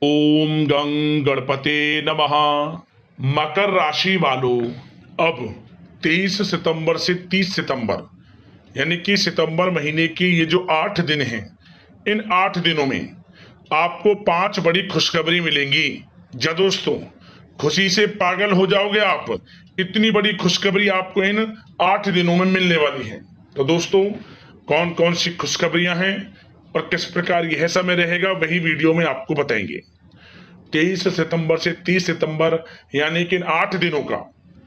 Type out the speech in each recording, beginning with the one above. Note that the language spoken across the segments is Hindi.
ओम गं गणपते नमः। मकर राशि वालों, अब 23 सितंबर से 30 सितंबर यानी कि सितंबर महीने की ये जो 8 दिन हैं, इन 8 दिनों में आपको 5 बड़ी खुशखबरी मिलेंगी। जा दोस्तों, खुशी से पागल हो जाओगे आप। इतनी बड़ी खुशखबरी आपको इन 8 दिनों में मिलने वाली है। तो दोस्तों, कौन कौन सी खुशखबरियां हैं और किस प्रकार यह समय रहेगा, वही वीडियो में आपको बताएंगे। 23 सितंबर से 30 सितंबर यानी कि इन 8 दिनों का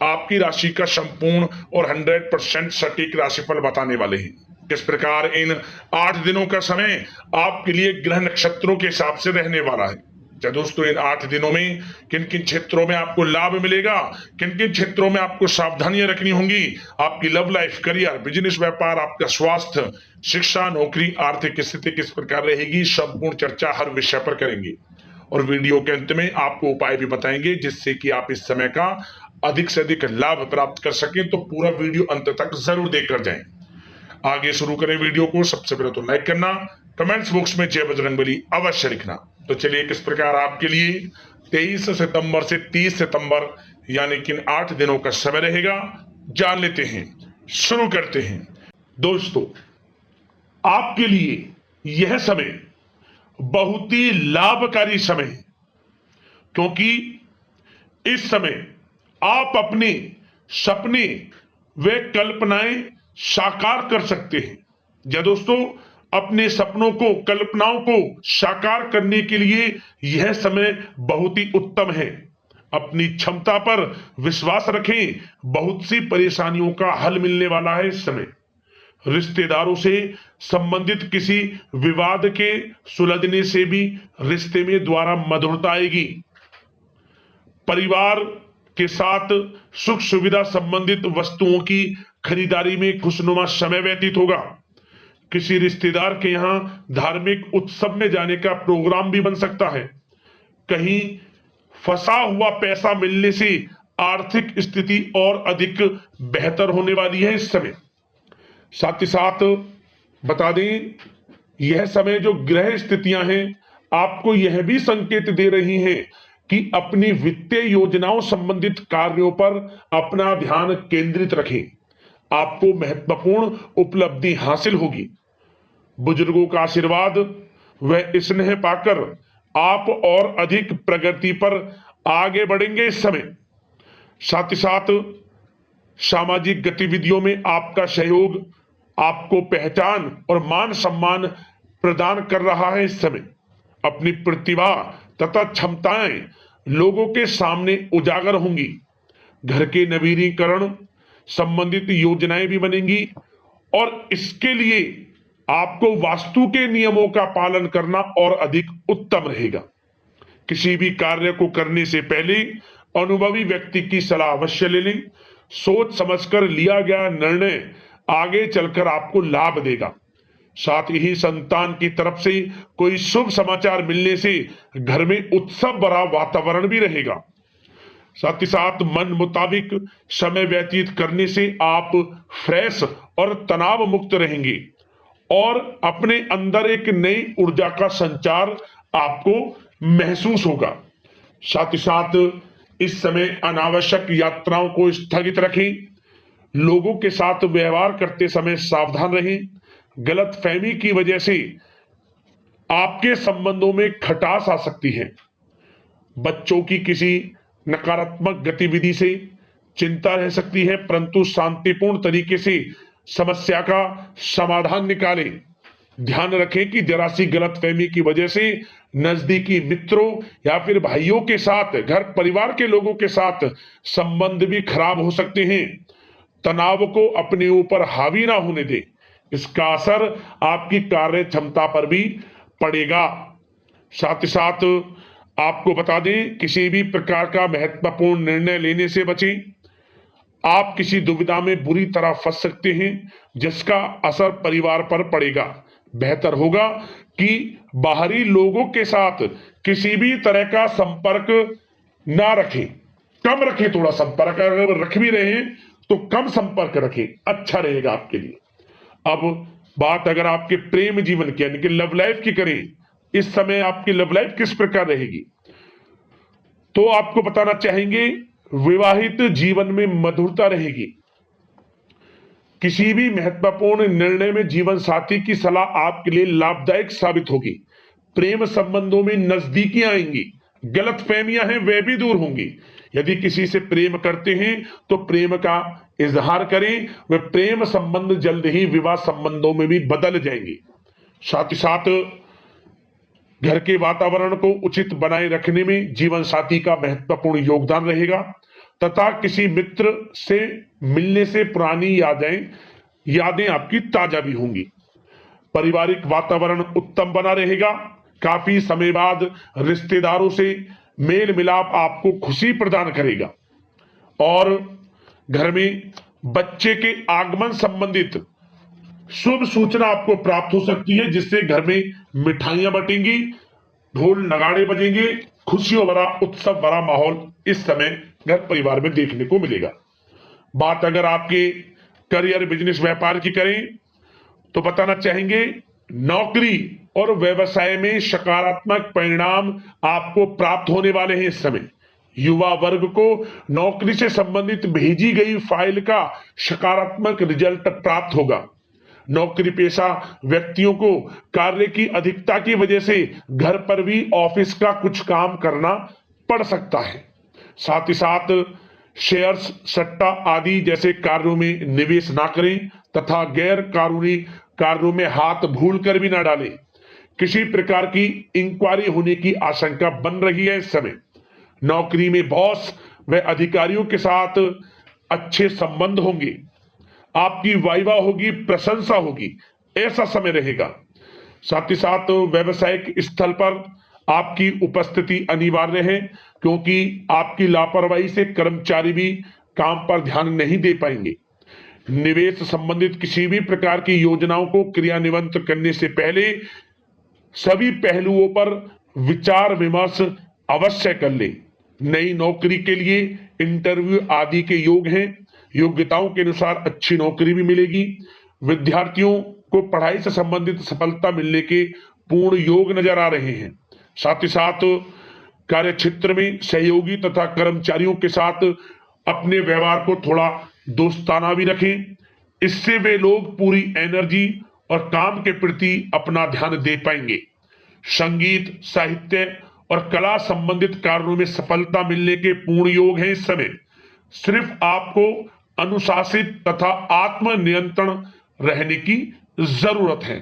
आपकी राशि का संपूर्ण और 100% सटीक राशिफल बताने वाले हैं। किस प्रकार इन 8 दिनों का समय आपके लिए ग्रह नक्षत्रों के हिसाब से रहने वाला है। क्या दोस्तों, इन 8 दिनों में किन किन क्षेत्रों में आपको लाभ मिलेगा, किन किन क्षेत्रों में आपको सावधानियां रखनी होंगी, आपकी लव लाइफ, करियर, बिजनेस, व्यापार, आपका स्वास्थ्य, शिक्षा, नौकरी, आर्थिक स्थिति किस प्रकार रहेगी, संपूर्ण चर्चा हर विषय पर करेंगे। और वीडियो के अंत में आपको उपाय भी बताएंगे जिससे कि आप इस समय का अधिक से अधिक लाभ प्राप्त कर सकें। तो पूरा वीडियो अंत तक जरूर देखकर जाएं। आगे शुरू करें वीडियो को। सबसे पहले तो लाइक करना, कमेंट्स बॉक्स में जय बजरंगबली अवश्य लिखना। तो चलिए, किस प्रकार आपके लिए 23 सितंबर से 30 सितंबर यानी कि 8 दिनों का समय रहेगा, जान लेते हैं। शुरू करते हैं। दोस्तों, आपके लिए यह समय बहुत ही लाभकारी समय है, क्योंकि इस समय आप अपने सपने व कल्पनाएं साकार कर सकते हैं। या दोस्तों, अपने सपनों को, कल्पनाओं को साकार करने के लिए यह समय बहुत ही उत्तम है। अपनी क्षमता पर विश्वास रखें, बहुत सी परेशानियों का हल मिलने वाला है इस समय। रिश्तेदारों से संबंधित किसी विवाद के सुलझने से भी रिश्ते में द्वारा मधुरता आएगी। परिवार के साथ सुख सुविधा संबंधित वस्तुओं की खरीदारी में खुशनुमा समय व्यतीत होगा। किसी रिश्तेदार के यहां धार्मिक उत्सव में जाने का प्रोग्राम भी बन सकता है। कहीं फंसा हुआ पैसा मिलने से आर्थिक स्थिति और अधिक बेहतर होने वाली है इस समय। साथ ही साथ बता दें, यह समय जो ग्रह स्थितियां हैं आपको यह भी संकेत दे रही हैं कि अपनी वित्तीय योजनाओं संबंधित कार्यों पर अपना ध्यान केंद्रित रखें। आपको महत्वपूर्ण उपलब्धि हासिल होगी। बुजुर्गों का आशीर्वाद व स्नेह पाकर आप और अधिक प्रगति पर आगे बढ़ेंगे इस समय। साथ ही साथ सामाजिक गतिविधियों में आपका सहयोग आपको पहचान और मान सम्मान प्रदान कर रहा है इस समय। अपनी प्रतिभा तथा क्षमताएं लोगों के सामने उजागर होंगी। घर के नवीनीकरण संबंधित योजनाएं भी बनेंगी और इसके लिए आपको वास्तु के नियमों का पालन करना और अधिक उत्तम रहेगा। किसी भी कार्य को करने से पहले अनुभवी व्यक्ति की सलाह अवश्य ले लें। सोच समझकर लिया गया निर्णय आगे चलकर आपको लाभ देगा। साथ ही संतान की तरफ से कोई शुभ समाचार मिलने से घर में उत्सव भरा वातावरण भी रहेगा। साथ ही साथ मन मुताबिक समय व्यतीत करने से आप फ्रेश और तनाव मुक्त रहेंगे और अपने अंदर एक नई ऊर्जा का संचार आपको महसूस होगा। साथ ही साथ इस समय अनावश्यक यात्राओं को स्थगित रखें। लोगों के साथ व्यवहार करते समय सावधान रहें। गलत फहमी की वजह से आपके संबंधों में खटास आ सकती है। बच्चों की किसी नकारात्मक गतिविधि से चिंता रह सकती है, परंतु शांतिपूर्ण तरीके से समस्या का समाधान निकालें। ध्यान रखें कि जरा सी गलतफहमी की वजह से नजदीकी मित्रों या फिर भाइयों के साथ, घर परिवार के लोगों के साथ संबंध भी खराब हो सकते हैं। तनाव को अपने ऊपर हावी ना होने दें, इसका असर आपकी कार्य क्षमता पर भी पड़ेगा। साथ ही साथ आपको बता दें, किसी भी प्रकार का महत्वपूर्ण निर्णय लेने से बचें। आप किसी दुविधा में बुरी तरह फंस सकते हैं जिसका असर परिवार पर पड़ेगा। बेहतर होगा कि बाहरी लोगों के साथ किसी भी तरह का संपर्क ना रखें, कम रखें। थोड़ा संपर्क अगर रख भी रहे हैं तो कम संपर्क रखें, अच्छा रहेगा आपके लिए। अब बात अगर आपके प्रेम जीवन की यानी कि लव लाइफ की करें इस समय आपकी लव लाइफ किस प्रकार रहेगी? तो आपको बताना चाहेंगे, विवाहित जीवन में मधुरता रहेगी। किसी भी महत्वपूर्ण निर्णय में जीवन साथी की सलाह आपके लिए लाभदायक साबित होगी। प्रेम संबंधों में नजदीकियां आएंगी, गलतफहमियां हैं वे भी दूर होंगी। यदि किसी से प्रेम करते हैं तो प्रेम का इजहार करें, वे प्रेम संबंध जल्द ही विवाह संबंधों में भी बदल जाएंगे। साथ ही साथ घर के वातावरण को उचित बनाए रखने में जीवन साथी का महत्वपूर्ण योगदान रहेगा तथा किसी मित्र से मिलने से पुरानी यादें आपकी ताजा भी होंगी। पारिवारिक वातावरण उत्तम बना रहेगा। काफी समय बाद रिश्तेदारों से मेल मिलाप आपको खुशी प्रदान करेगा और घर में बच्चे के आगमन संबंधित शुभ सूचना आपको प्राप्त हो सकती है, जिससे घर में मिठाइयां बटेंगी, ढोल नगाड़े बजेंगे, खुशियों भरा उत्सव भरा माहौल इस समय घर परिवार में देखने को मिलेगा। बात अगर आपके करियर बिजनेस व्यापार की करें तो बताना चाहेंगे, नौकरी और व्यवसाय में सकारात्मक परिणाम आपको प्राप्त होने वाले हैं। इस समय युवा वर्ग को नौकरी से संबंधित भेजी गई फाइल का सकारात्मक रिजल्ट प्राप्त होगा। नौकरी पेशा व्यक्तियों को कार्य की अधिकता की वजह से घर पर भी ऑफिस का कुछ काम करना पड़ सकता है। साथ ही साथ शेयर्स, सट्टा आदि जैसे कार्यों में निवेश ना करें तथा गैर कानूनी कार्यों में हाथ भूल कर भी ना डालें। किसी प्रकार की इंक्वायरी होने की आशंका बन रही है। इस समय नौकरी में बॉस व अधिकारियों के साथ अच्छे संबंध होंगे, आपकी वाइवाह होगी, प्रशंसा होगी, ऐसा समय रहेगा। साथ ही साथ व्यवसायिक स्थल पर आपकी उपस्थिति अनिवार्य है, क्योंकि आपकी लापरवाही से कर्मचारी भी काम पर ध्यान नहीं दे पाएंगे। निवेश संबंधित किसी भी प्रकार की योजनाओं को क्रियान्वित करने से पहले सभी पहलुओं पर विचार विमर्श अवश्य कर ले। नई नौकरी के लिए इंटरव्यू आदि के योग हैं, योग्यताओं के अनुसार अच्छी नौकरी भी मिलेगी। विद्यार्थियों को पढ़ाई से संबंधित सफलता मिलने के पूर्ण योग नजर आ रहे हैं। साथ ही साथ कार्य क्षेत्र में सहयोगी तथा कर्मचारियों के साथ अपने व्यवहार को थोड़ा दोस्ताना भी रखें, इससे वे लोग पूरी एनर्जी और काम के प्रति अपना ध्यान दे पाएंगे। संगीत, साहित्य और कला संबंधित कार्यों में सफलता मिलने के पूर्ण योग हैं। इस समय सिर्फ आपको अनुशासित तथा आत्मनियंत्रण रहने की जरूरत है।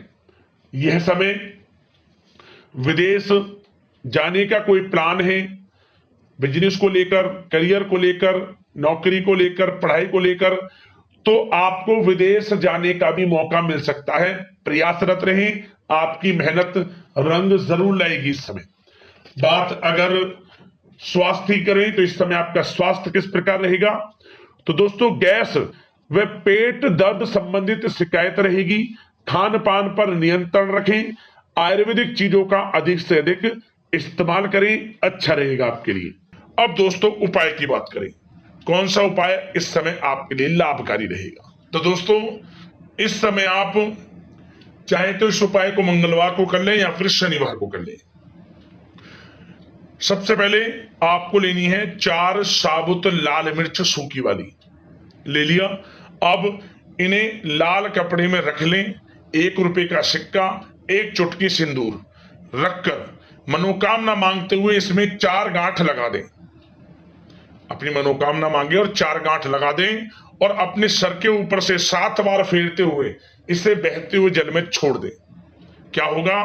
यह समय विदेश जाने का कोई प्लान है, बिजनेस को लेकर, करियर को लेकर, नौकरी को लेकर, पढ़ाई को लेकर, तो आपको विदेश जाने का भी मौका मिल सकता है। प्रयासरत रहें, आपकी मेहनत रंग जरूर लाएगी। इस समय बात अगर स्वास्थ्य की करें तो इस समय आपका स्वास्थ्य किस प्रकार रहेगा? तो दोस्तों, गैस व पेट दर्द संबंधित शिकायत रहेगी। खान पान पर नियंत्रण रखें, आयुर्वेदिक चीजों का अधिक से अधिक इस्तेमाल करें, अच्छा रहेगा आपके लिए। अब दोस्तों, उपाय की बात करें, कौन सा उपाय इस समय आपके लिए लाभकारी रहेगा? तो दोस्तों, इस समय आप चाहे तो इस उपाय को मंगलवार को कर लें या फिर शनिवार को कर लें। सबसे पहले आपको लेनी है 4 साबुत लाल मिर्च सूखी वाली, ले लिया। अब इन्हें लाल कपड़े में रख लें, 1 रुपए का सिक्का, 1 चुटकी सिंदूर रखकर मनोकामना मांगते हुए इसमें 4 गांठ लगा दें। अपनी मनोकामना मांगे और 4 गांठ लगा दें और अपने सर के ऊपर से 7 बार फेरते हुए इसे बहते हुए जल में छोड़ दें। क्या होगा?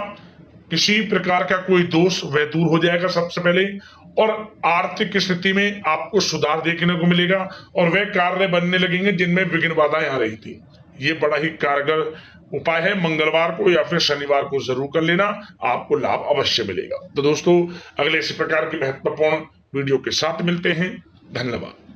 किसी प्रकार का कोई दोष वह दूर हो जाएगा सबसे पहले, और आर्थिक स्थिति में आपको सुधार देखने को मिलेगा और वह कार्य बनने लगेंगे जिनमें विघ्न बाधाएं आ रही थी। ये बड़ा ही कारगर उपाय है। मंगलवार को या फिर शनिवार को जरूर कर लेना, आपको लाभ अवश्य मिलेगा। तो दोस्तों, अगले इसी प्रकार की महत्वपूर्ण वीडियो के साथ मिलते हैं। धन्यवाद।